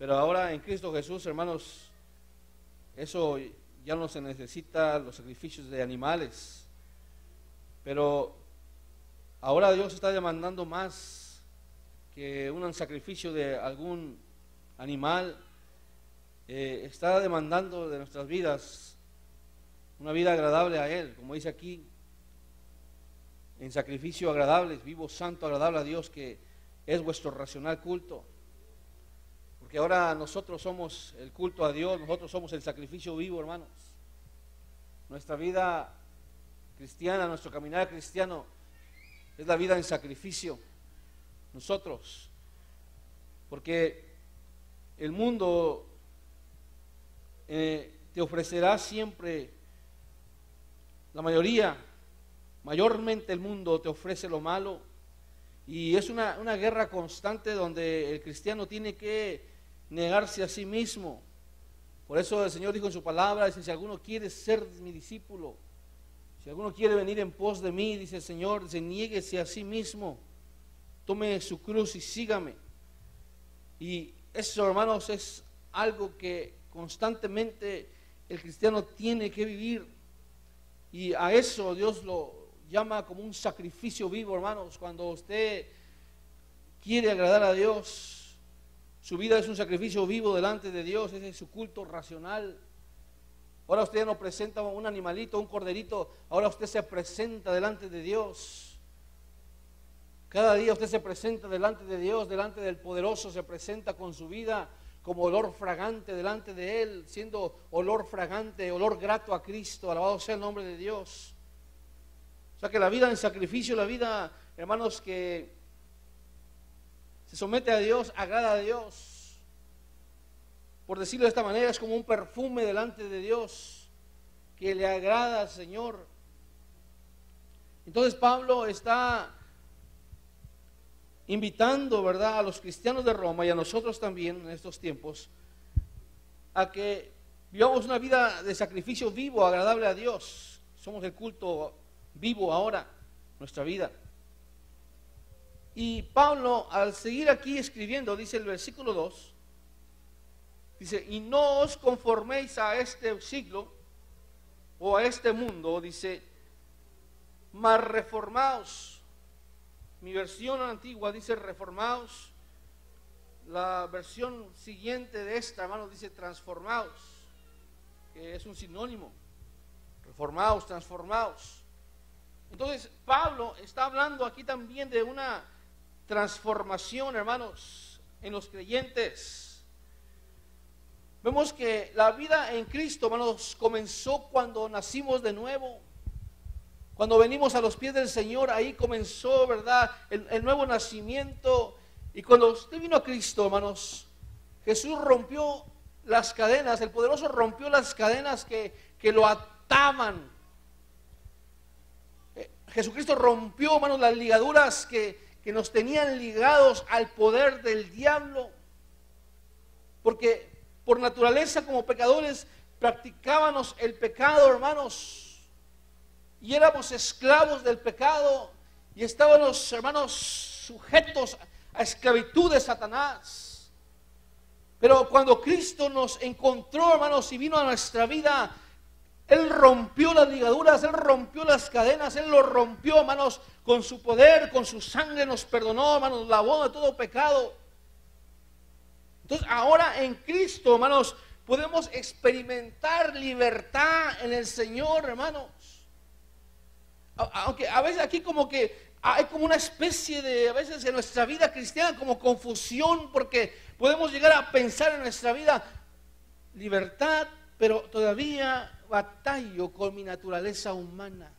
Pero ahora en Cristo Jesús, hermanos, eso ya no se necesita los sacrificios de animales. Pero ahora Dios está demandando más que un sacrificio de algún animal. Está demandando de nuestras vidas una vida agradable a Él, como dice aquí, en sacrificio agradable, vivo, santo, agradable a Dios, que es vuestro racional culto. Porque ahora nosotros somos el culto a Dios, nosotros somos el sacrificio vivo, hermanos. Nuestra vida cristiana, nuestro caminar cristiano es la vida en sacrificio. Nosotros, porque el mundo te ofrecerá siempre, mayormente el mundo te ofrece lo malo, y es una guerra constante donde el cristiano tiene que negarse a sí mismo. Por eso el Señor dijo en su palabra, dice, si alguno quiere ser mi discípulo, si alguno quiere venir en pos de mí, dice el Señor, dice, niéguese a sí mismo, tome su cruz y sígame. Y eso, hermanos, es algo que constantemente el cristiano tiene que vivir, y a eso Dios lo llama como un sacrificio vivo, hermanos. Cuando usted quiere agradar a Dios, su vida es un sacrificio vivo delante de Dios, ese es su culto racional. Ahora usted ya no presenta un animalito, un corderito, ahora usted se presenta delante de Dios. Cada día usted se presenta delante de Dios, delante del poderoso, se presenta con su vida como olor fragante delante de Él, siendo olor fragante, olor grato a Cristo. Alabado sea el nombre de Dios. O sea que la vida en sacrificio, la vida, hermanos, que se somete a Dios, agrada a Dios. Por decirlo de esta manera, es como un perfume delante de Dios que le agrada al Señor. Entonces Pablo está invitando, ¿verdad?, a los cristianos de Roma y a nosotros también en estos tiempos a que vivamos una vida de sacrificio vivo, agradable a Dios. Somos el culto vivo ahora, nuestra vida. Y Pablo, al seguir aquí escribiendo, dice el versículo 2, dice, y no os conforméis a este siglo o a este mundo, dice, mas reformaos. Mi versión antigua dice reformaos. La versión siguiente de esta, hermanos, dice transformaos, que es un sinónimo. Reformaos, transformaos. Entonces Pablo está hablando aquí también de una transformación, hermanos, en los creyentes. Vemos que la vida en Cristo, hermanos, comenzó cuando nacimos de nuevo. Cuando venimos a los pies del Señor, ahí comenzó, ¿verdad?, el nuevo nacimiento. Y cuando usted vino a Cristo, hermanos, Jesús rompió las cadenas, el poderoso rompió las cadenas que lo ataban. Jesucristo rompió, hermanos, las ligaduras que nos tenían ligados al poder del diablo. Porque por naturaleza, como pecadores, practicábamos el pecado, hermanos. Y éramos esclavos del pecado y estábamos, hermanos, sujetos a esclavitud de Satanás. Pero cuando Cristo nos encontró, hermanos, y vino a nuestra vida, Él rompió las ligaduras, Él rompió las cadenas, Él lo rompió, hermanos, con su poder, con su sangre nos perdonó, hermanos, nos lavó de todo pecado. Entonces ahora en Cristo, hermanos, podemos experimentar libertad en el Señor, hermanos. Aunque a veces aquí como que hay como una especie de, a veces en nuestra vida cristiana, como confusión, porque podemos llegar a pensar en nuestra vida libertad, pero todavía batallo con mi naturaleza humana.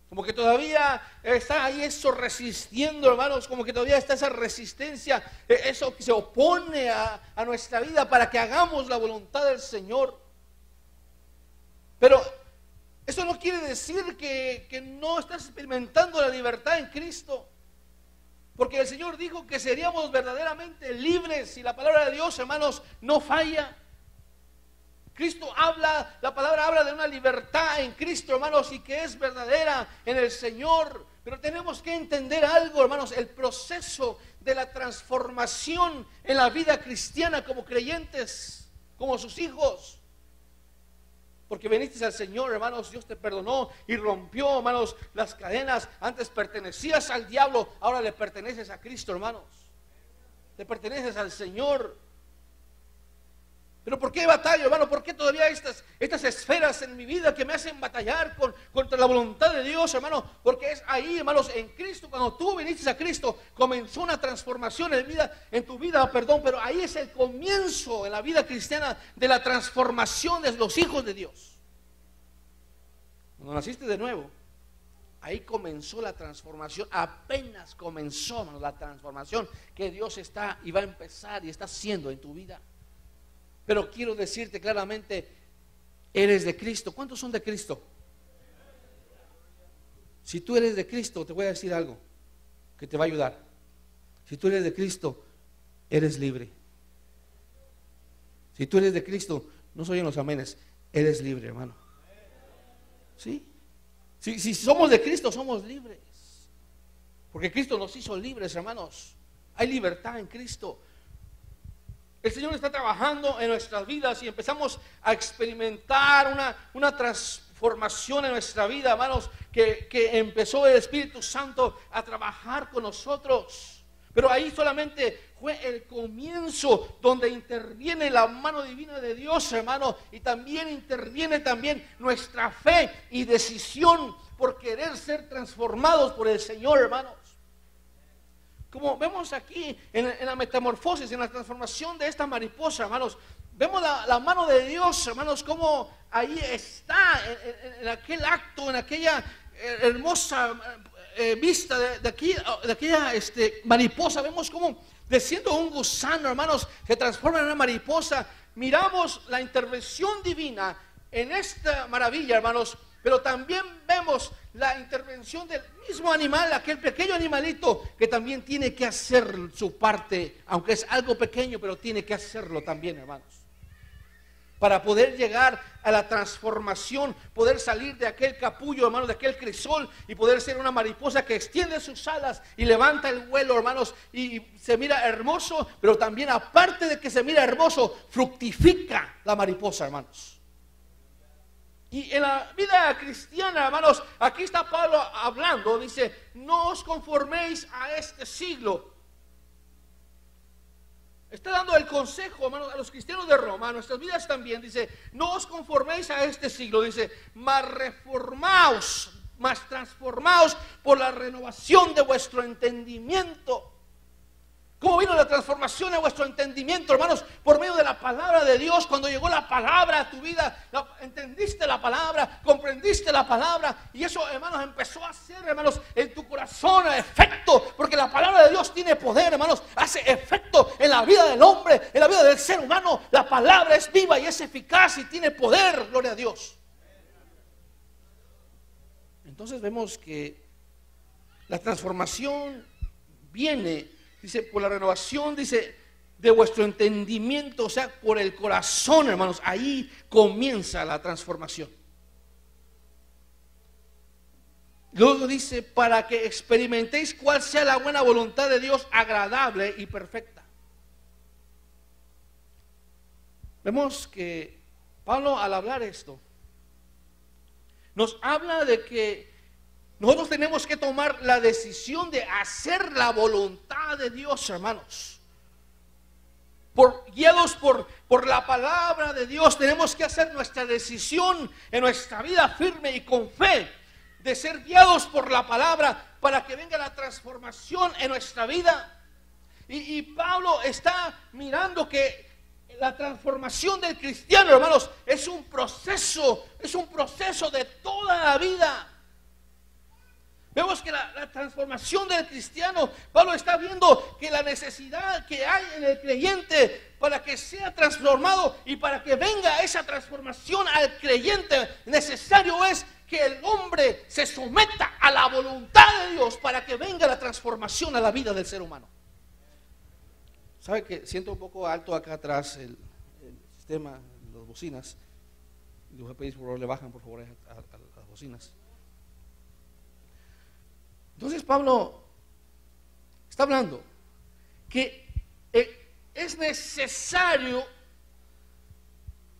Como que todavía está ahí eso resistiendo, hermanos, como que todavía está esa resistencia, eso que se opone a nuestra vida para que hagamos la voluntad del Señor. Pero eso no quiere decir que no estás experimentando la libertad en Cristo, porque el Señor dijo que seríamos verdaderamente libres y la palabra de Dios, hermanos, no falla. Cristo habla, la palabra habla de una libertad en Cristo, hermanos, y que es verdadera en el Señor. Pero tenemos que entender algo, hermanos, el proceso de la transformación en la vida cristiana como creyentes, como sus hijos. Porque viniste al Señor, hermanos, Dios te perdonó y rompió, hermanos, las cadenas. Antes pertenecías al diablo, ahora le perteneces a Cristo, hermanos. Te perteneces al Señor. Pero ¿por qué batallo, hermano? ¿Por qué todavía estas esferas en mi vida que me hacen batallar contra la voluntad de Dios, hermano? Porque es ahí, hermanos, en Cristo, cuando tú viniste a Cristo, comenzó una transformación en tu vida, pero ahí es el comienzo en la vida cristiana de la transformación de los hijos de Dios. Cuando naciste de nuevo, ahí comenzó la transformación, apenas comenzó, hermano, la transformación que Dios está y va a empezar y está haciendo en tu vida. Pero quiero decirte claramente, eres de Cristo. ¿Cuántos son de Cristo? Si tú eres de Cristo, te voy a decir algo que te va a ayudar. Si tú eres de Cristo, eres libre. Si tú eres de Cristo, no soy en los amenes, eres libre, hermano. ¿Sí? Si somos de Cristo, somos libres. Porque Cristo nos hizo libres, hermanos. Hay libertad en Cristo. El Señor está trabajando en nuestras vidas y empezamos a experimentar una transformación en nuestra vida, hermanos, que empezó el Espíritu Santo a trabajar con nosotros. Pero ahí solamente fue el comienzo donde interviene la mano divina de Dios, hermano, y también interviene nuestra fe y decisión por querer ser transformados por el Señor, hermanos. Como vemos aquí en la metamorfosis, en la transformación de esta mariposa, hermanos, vemos la mano de Dios, hermanos, como ahí está en aquel acto, en aquella hermosa vista de aquella mariposa. Vemos como desciende un gusano, hermanos, se transforma en una mariposa. Miramos la intervención divina en esta maravilla, hermanos. Pero también vemos la intervención del mismo animal, aquel pequeño animalito que también tiene que hacer su parte, aunque es algo pequeño, pero tiene que hacerlo también, hermanos. Para poder llegar a la transformación, poder salir de aquel capullo, hermanos, de aquel crisol y poder ser una mariposa que extiende sus alas y levanta el vuelo, hermanos, y se mira hermoso, pero también aparte de que se mira hermoso, fructifica la mariposa, hermanos. Y en la vida cristiana, hermanos, aquí está Pablo hablando, dice, no os conforméis a este siglo. Está dando el consejo, hermanos, a los cristianos de Roma, a nuestras vidas también, dice, no os conforméis a este siglo, dice, mas reformaos, mas transformaos por la renovación de vuestro entendimiento. ¿Cómo vino la transformación en vuestro entendimiento, hermanos? Por medio de la palabra de Dios. Cuando llegó la palabra a tu vida, entendiste la palabra, comprendiste la palabra, y eso, hermanos, empezó a hacer, hermanos, en tu corazón efecto, porque la palabra de Dios tiene poder, hermanos, hace efecto en la vida del hombre, en la vida del ser humano. La palabra es viva y es eficaz y tiene poder, gloria a Dios. Entonces vemos que la transformación viene, dice, por la renovación, dice, de vuestro entendimiento, o sea, por el corazón, hermanos. Ahí comienza la transformación. Luego dice, para que experimentéis cuál sea la buena voluntad de Dios, agradable y perfecta. Vemos que Pablo, al hablar esto, nos habla de que nosotros tenemos que tomar la decisión de hacer la voluntad de Dios, hermanos. Guiados por la palabra de Dios, tenemos que hacer nuestra decisión en nuestra vida firme y con fe, de ser guiados por la palabra para que venga la transformación en nuestra vida. Y Pablo está mirando que la transformación del cristiano, hermanos, es un proceso de toda la vida. Vemos que la transformación del cristiano, Pablo está viendo que la necesidad que hay en el creyente para que sea transformado y para que venga esa transformación al creyente, necesario es que el hombre se someta a la voluntad de Dios para que venga la transformación a la vida del ser humano. ¿Sabe que siento un poco alto acá atrás el sistema, las bocinas? Les voy a pedir por favor, le bajan por favor a las bocinas. Entonces Pablo está hablando que es necesario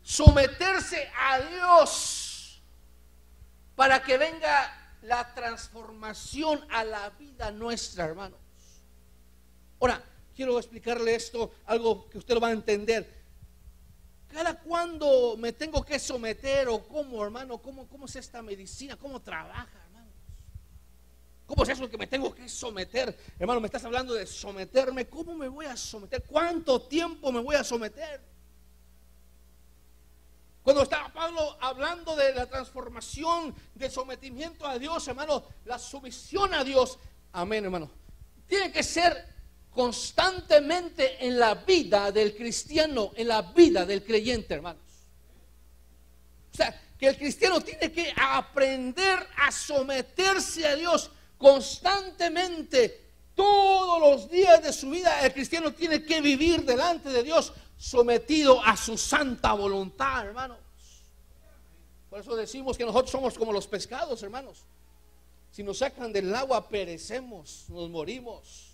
someterse a Dios para que venga la transformación a la vida nuestra, hermanos. Ahora, quiero explicarle esto, algo que usted lo va a entender. ¿Cada cuándo me tengo que someter o cómo, hermano? ¿Cómo es esta medicina? ¿Cómo trabaja, hermanos? ¿Cómo es eso que me tengo que someter? Hermano, me estás hablando de someterme. ¿Cómo me voy a someter? ¿Cuánto tiempo me voy a someter? Cuando estaba Pablo hablando de la transformación, de sometimiento a Dios, hermano, la sumisión a Dios, amén, hermano, tiene que ser constantemente en la vida del cristiano, en la vida del creyente, hermanos. O sea, que el cristiano tiene que aprender a someterse a Dios constantemente. Todos los días de su vida el cristiano tiene que vivir delante de Dios sometido a su santa voluntad, hermanos. Por eso decimos que nosotros somos como los pescados, hermanos. Si nos sacan del agua perecemos, nos morimos.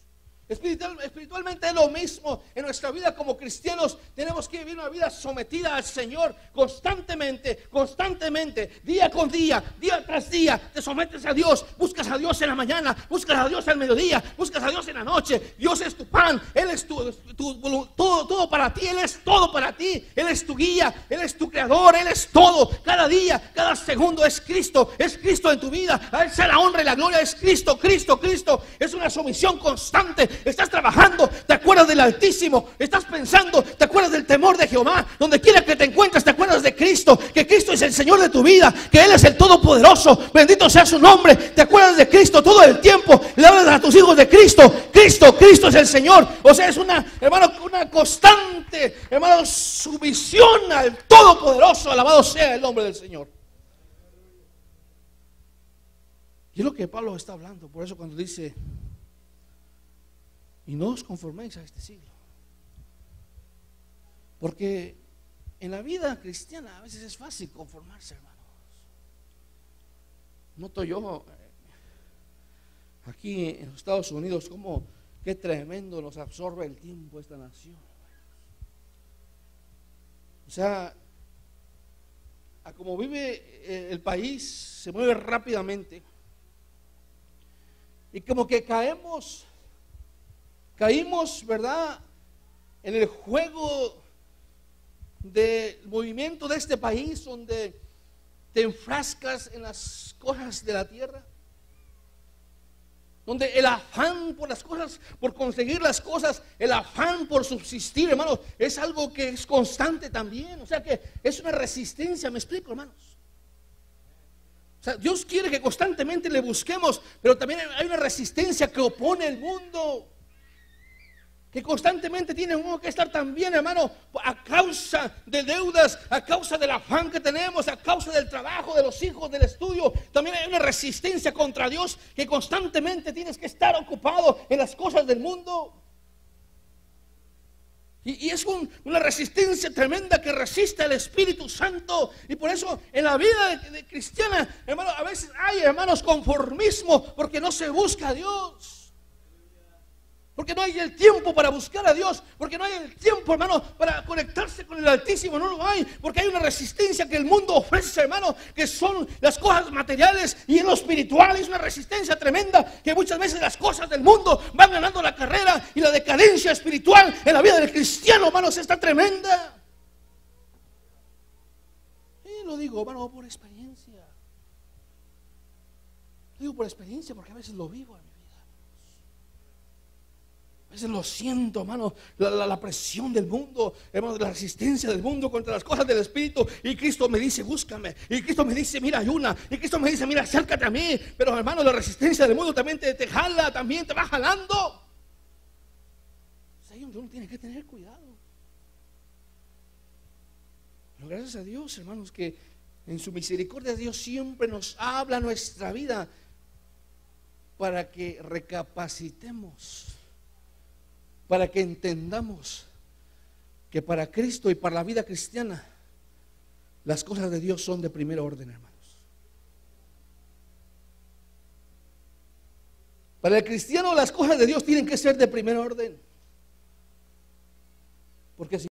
Espiritualmente es lo mismo. En nuestra vida como cristianos tenemos que vivir una vida sometida al Señor constantemente, día con día, día tras día. Te sometes a Dios, buscas a Dios en la mañana, buscas a Dios al mediodía, buscas a Dios en la noche. Dios es tu pan, Él es todo para ti, Él es todo para ti, Él es tu guía, Él es tu creador, Él es todo. Cada día, cada segundo es Cristo en tu vida. A Él sea la honra y la gloria, es Cristo. Es una sumisión constante. Estás trabajando, te acuerdas del Altísimo. Estás pensando, te acuerdas del temor de Jehová. Donde quiera que te encuentres, te acuerdas de Cristo. Que Cristo es el Señor de tu vida, que Él es el Todopoderoso. Bendito sea su nombre. Te acuerdas de Cristo todo el tiempo. Le hablas a tus hijos de Cristo. Cristo es el Señor. O sea, es una constante, hermano, sumisión al Todopoderoso. Alabado sea el nombre del Señor. Y es lo que Pablo está hablando. Por eso cuando dice: y no os conforméis a este siglo. Porque en la vida cristiana a veces es fácil conformarse, hermanos. Noto yo aquí en los Estados Unidos como qué tremendo nos absorbe el tiempo esta nación. O sea, a como vive el país, se mueve rápidamente. Y como que caímos, ¿verdad?, en el juego del movimiento de este país, donde te enfrascas en las cosas de la tierra, donde el afán por las cosas, por conseguir las cosas, el afán por subsistir, hermanos, es algo que es constante también. O sea que es una resistencia, ¿me explico, hermanos? O sea, Dios quiere que constantemente le busquemos, pero también hay una resistencia que opone el mundo, que constantemente tiene uno que estar también, hermano, a causa de deudas, a causa del afán que tenemos, a causa del trabajo de los hijos, del estudio. También hay una resistencia contra Dios, que constantemente tienes que estar ocupado en las cosas del mundo. Y es una resistencia tremenda que resiste al Espíritu Santo. Y por eso en la vida de cristiana, hermano, a veces hay, hermanos, conformismo, porque no se busca a Dios. Porque no hay el tiempo para buscar a Dios. Porque no hay el tiempo, hermano, para conectarse con el Altísimo. No lo hay. Porque hay una resistencia que el mundo ofrece, hermano, que son las cosas materiales y en lo espiritual. Es una resistencia tremenda, que muchas veces las cosas del mundo van ganando la carrera, y la decadencia espiritual en la vida del cristiano, hermanos, está tremenda. Y lo digo, hermano, por experiencia. Lo digo por experiencia porque a veces lo vivo, hermano. A veces lo siento, hermano, la presión del mundo, hermano, la resistencia del mundo contra las cosas del Espíritu. Y Cristo me dice: búscame. Y Cristo me dice: mira, ayuna. Y Cristo me dice: mira, acércate a mí. Pero, hermano, la resistencia del mundo también te jala, también te va jalando. O sea, uno tiene que tener cuidado. Pero gracias a Dios, hermanos, que en su misericordia Dios siempre nos habla nuestra vida para que recapacitemos, para que entendamos que para Cristo y para la vida cristiana las cosas de Dios son de primer orden, hermanos. Para el cristiano las cosas de Dios tienen que ser de primer orden. Porque si